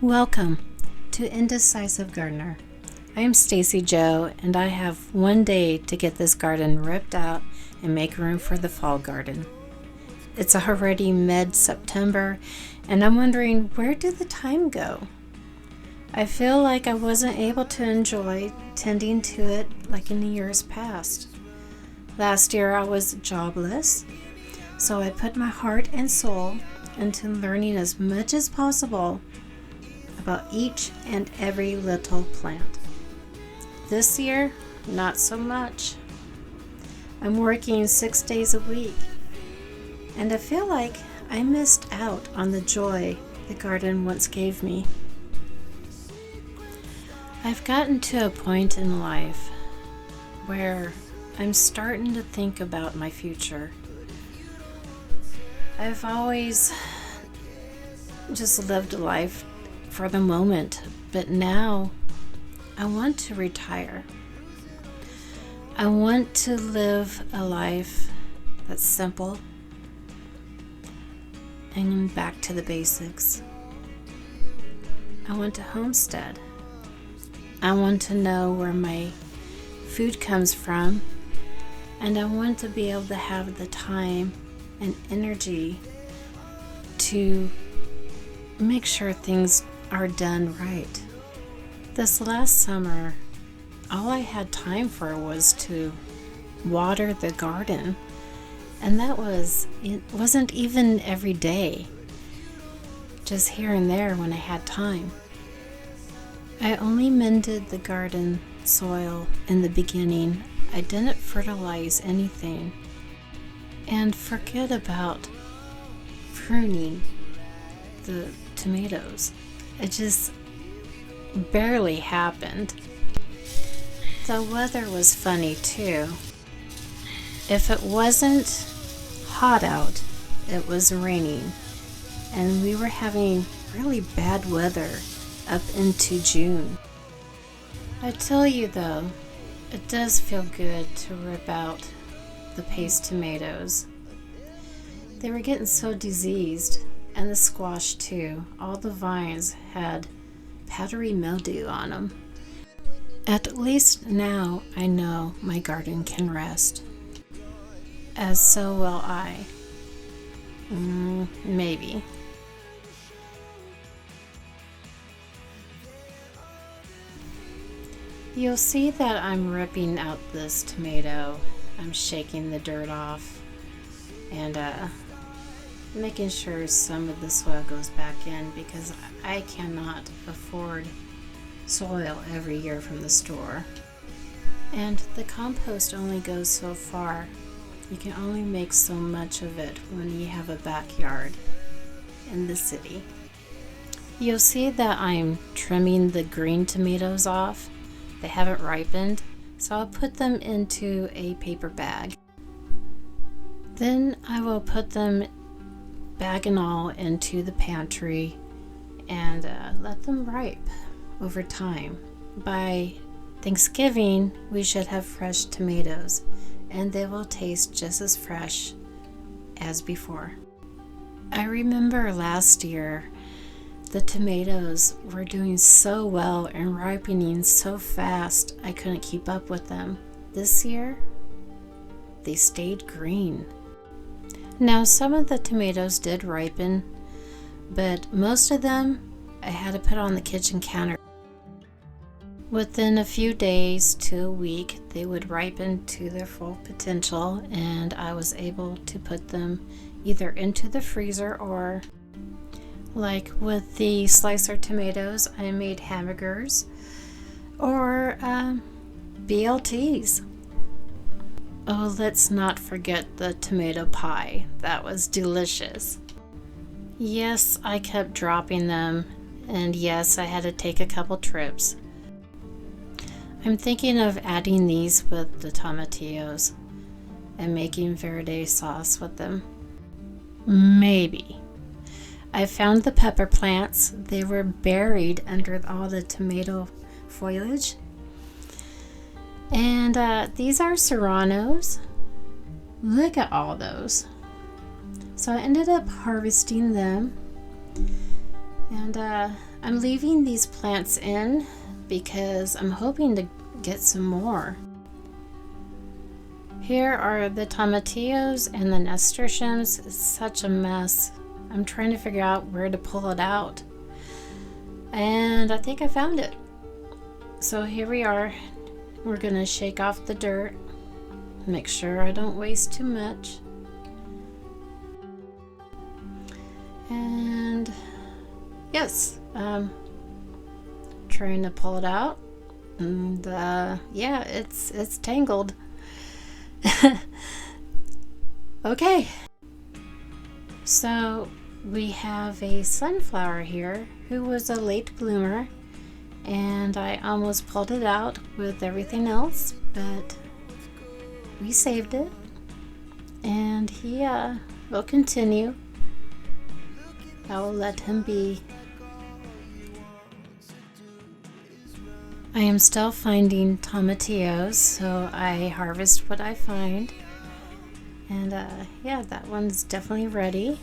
Welcome to Indecisive Gardener. I am Stacy Joe, and I have one day to get this garden ripped out and make room for the fall garden. It's already mid-September, and I'm wondering, where did the time go? I feel like I wasn't able to enjoy tending to it like in the years past. Last year I was jobless, so I put my heart and soul into learning as much as possible about each and every little plant. This year, not so much. I'm working 6 days a week, and I feel like I missed out on the joy the garden once gave me. I've gotten to a point in life where I'm starting to think about my future. I've always just lived a life for the moment, but now I want to retire. I want to live a life that's simple and back to the basics. I want to homestead. I want to know where my food comes from, and I want to be able to have the time and energy to make sure things are done right. This last summer, all I had time for was to water the garden, and it wasn't even every day, just here and there when I had time. I only mended the garden soil in the beginning. I didn't fertilize anything, and forget about pruning the tomatoes. It just barely happened. The weather was funny too. If it wasn't hot out, it was raining, and we were having really bad weather up into June. I tell you though, it does feel good to rip out the paste tomatoes. They were getting so diseased, and the squash too. All the vines had powdery mildew on them. At least now I know my garden can rest. As so will I. Maybe. You'll see that I'm ripping out this tomato. I'm shaking the dirt off and making sure some of the soil goes back in, because I cannot afford soil every year from the store. And the compost only goes so far. You can only make so much of it when you have a backyard in the city. You'll see that I'm trimming the green tomatoes off. They haven't ripened, so I'll put them into a paper bag. Then I will put them bag and all into the pantry and let them ripe over time. By Thanksgiving, we should have fresh tomatoes, and they will taste just as fresh as before. I remember last year the tomatoes were doing so well and ripening so fast I couldn't keep up with them. This year, they stayed green. Now, some of the tomatoes did ripen, but most of them I had to put on the kitchen counter. Within a few days to a week, they would ripen to their full potential, and I was able to put them either into the freezer or, like with the slicer tomatoes, I made hamburgers or BLTs. Oh, let's not forget the tomato pie. That was delicious. Yes, I kept dropping them, and yes, I had to take a couple trips. I'm thinking of adding these with the tomatillos and making verde sauce with them. Maybe. I found the pepper plants. They were buried under all the tomato foliage. And these are serranos. Look at all those. So I ended up harvesting them And I'm leaving these plants in because I'm hoping to get some more. Here are the tomatillos and the nasturtiums. It's such a mess. I'm trying to figure out where to pull it out. And I think I found it. So here we are. We're gonna shake off the dirt. Make sure I don't waste too much. And yes, trying to pull it out. And yeah, it's tangled. Okay, so we have a sunflower here who was a late bloomer, and I almost pulled it out with everything else, but we saved it, and he will continue. I will let him be. I am still finding tomatillos, so I harvest what I find. And yeah, that one's definitely ready.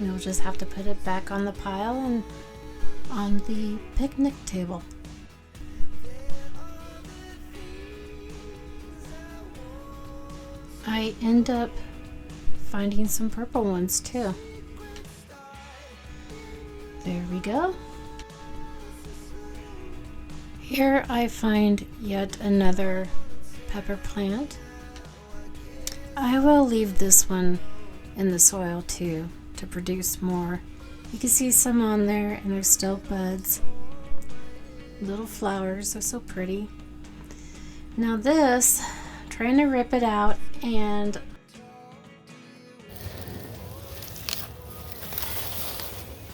We'll just have to put it back on the pile and on the picnic table. I end up finding some purple ones too. There we go. Here I find yet another pepper plant. I will leave this one in the soil too to produce more. You can see some on there and there's still buds. Little flowers, they're so pretty. Now this, trying to rip it out and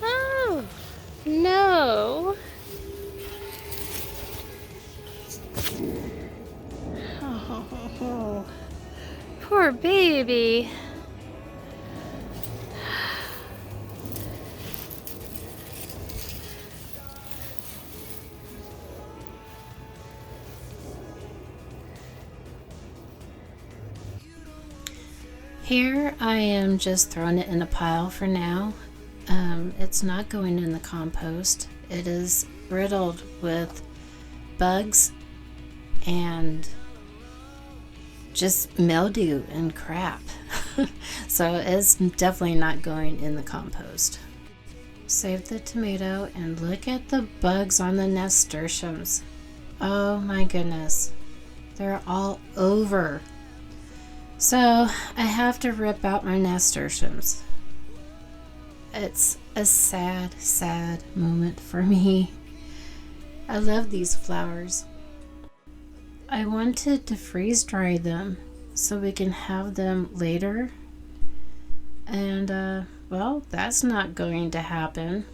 oh no. Oh, poor baby. Here I am just throwing it in a pile for now. It's not going in the compost. It is riddled with bugs and just mildew and crap. So it's definitely not going in the compost. Save the tomato and look at the bugs on the nasturtiums. Oh my goodness. They're all over. So I have to rip out my nasturtiums. It's a sad, sad moment for me. I love these flowers. I wanted to freeze dry them so we can have them later. And well, that's not going to happen.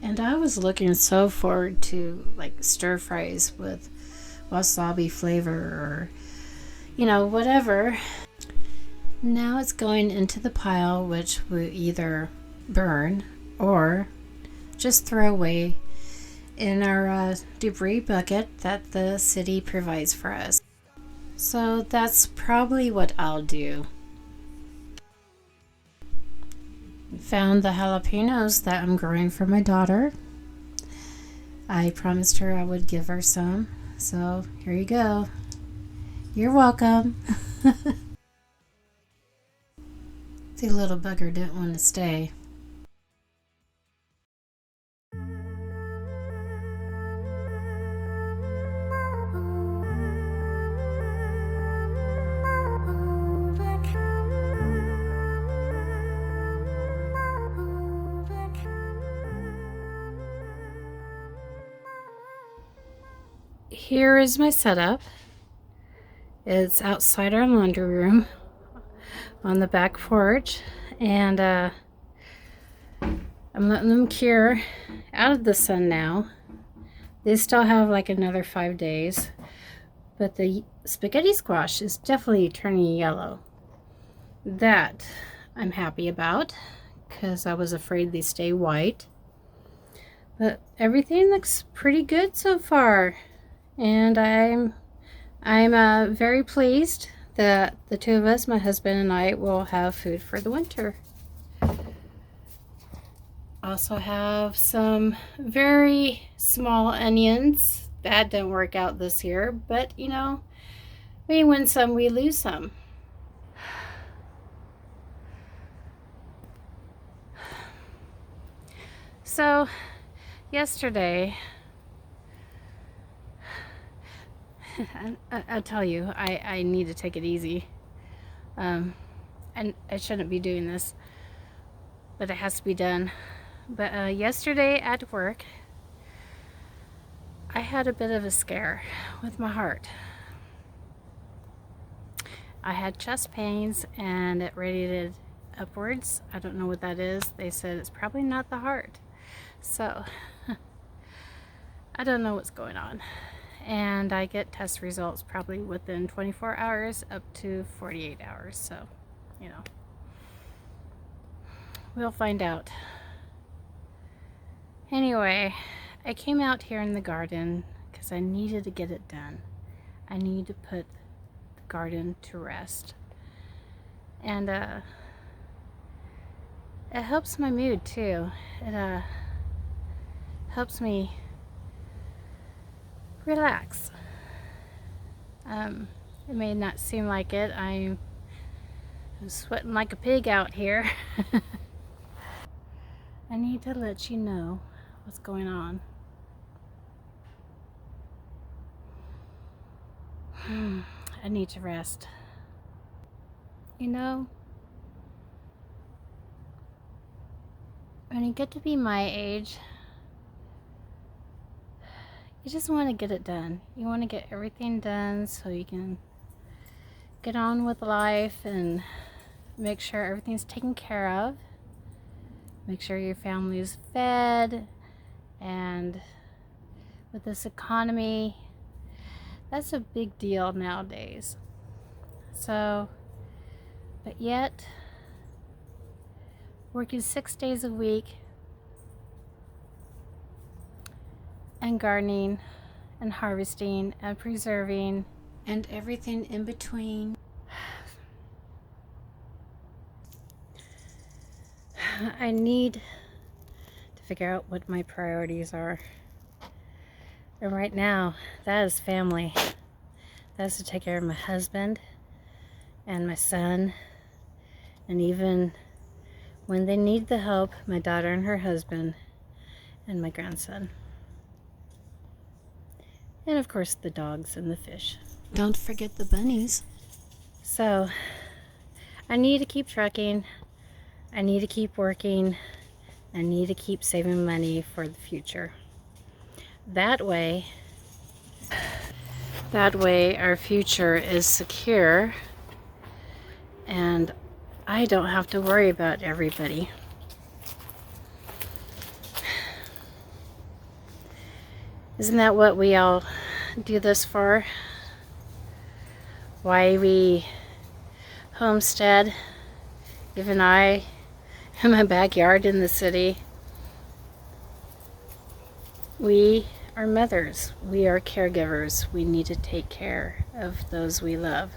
And I was looking so forward to like stir fries with wasabi flavor or whatever. Now it's going into the pile, which we either burn or just throw away in our debris bucket that the city provides for us. So that's probably what I'll do. Found the jalapenos that I'm growing for my daughter. I promised her I would give her some, so here you go. You're welcome. The little bugger didn't want to stay. Here is my setup. It's outside our laundry room on the back porch, and I'm letting them cure out of the sun now. They still have like another 5 days, but the spaghetti squash is definitely turning yellow. That I'm happy about because I was afraid they stay white, but everything looks pretty good so far, and I'm very pleased that the two of us, my husband and I, will have food for the winter. Also have some very small onions. That didn't work out this year, but you know, we win some, we lose some. So, yesterday, I'll tell you, I need to take it easy. And I shouldn't be doing this, but it has to be done. But yesterday at work, I had a bit of a scare with my heart. I had chest pains and it radiated upwards. I don't know what that is. They said it's probably not the heart. So, I don't know what's going on. And I get test results probably within 24 hours up to 48 hours. So, you know, we'll find out. Anyway, I came out here in the garden because I needed to get it done. I need to put the garden to rest. And it helps my mood too. It helps me relax. It may not seem like it. I'm sweating like a pig out here. I need to let you know what's going on. I need to rest. You know, when you get to be my age, you just want to get it done. You want to get everything done so you can get on with life and make sure everything's taken care of. Make sure your family is fed. And with this economy, that's a big deal nowadays. So, but yet, working 6 days a week and gardening and harvesting and preserving and everything in between. I need to figure out what my priorities are. And right now, that is family. That's to take care of my husband and my son. And even when they need the help, my daughter and her husband and my grandson. And of course the dogs and the fish. Don't forget the bunnies. So, I need to keep trucking. I need to keep working. I need to keep saving money for the future. That way our future is secure and I don't have to worry about everybody. Isn't that what we all do this for? Why we homestead? Even I, in my backyard in the city, we are mothers. We are caregivers. We need to take care of those we love.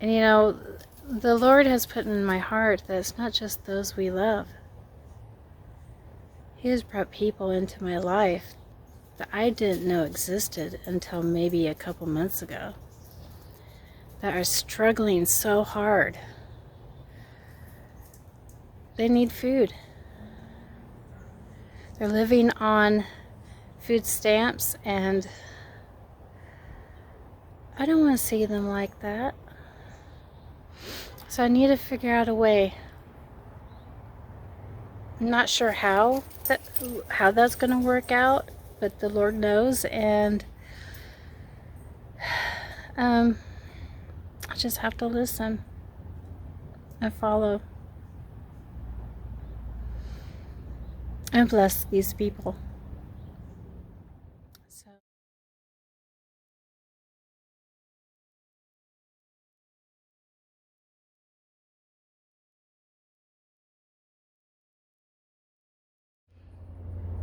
And you know, the Lord has put in my heart that it's not just those we love. He has brought people into my life that I didn't know existed until maybe a couple months ago, that are struggling so hard. They need food. They're living on food stamps, and I don't want to see them like that. So I need to figure out a way. I'm not sure how that's going to work out, but the Lord knows, and I just have to listen and follow and bless these people. So.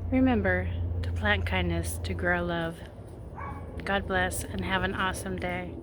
Remember to plant kindness, to grow love. God bless and have an awesome day.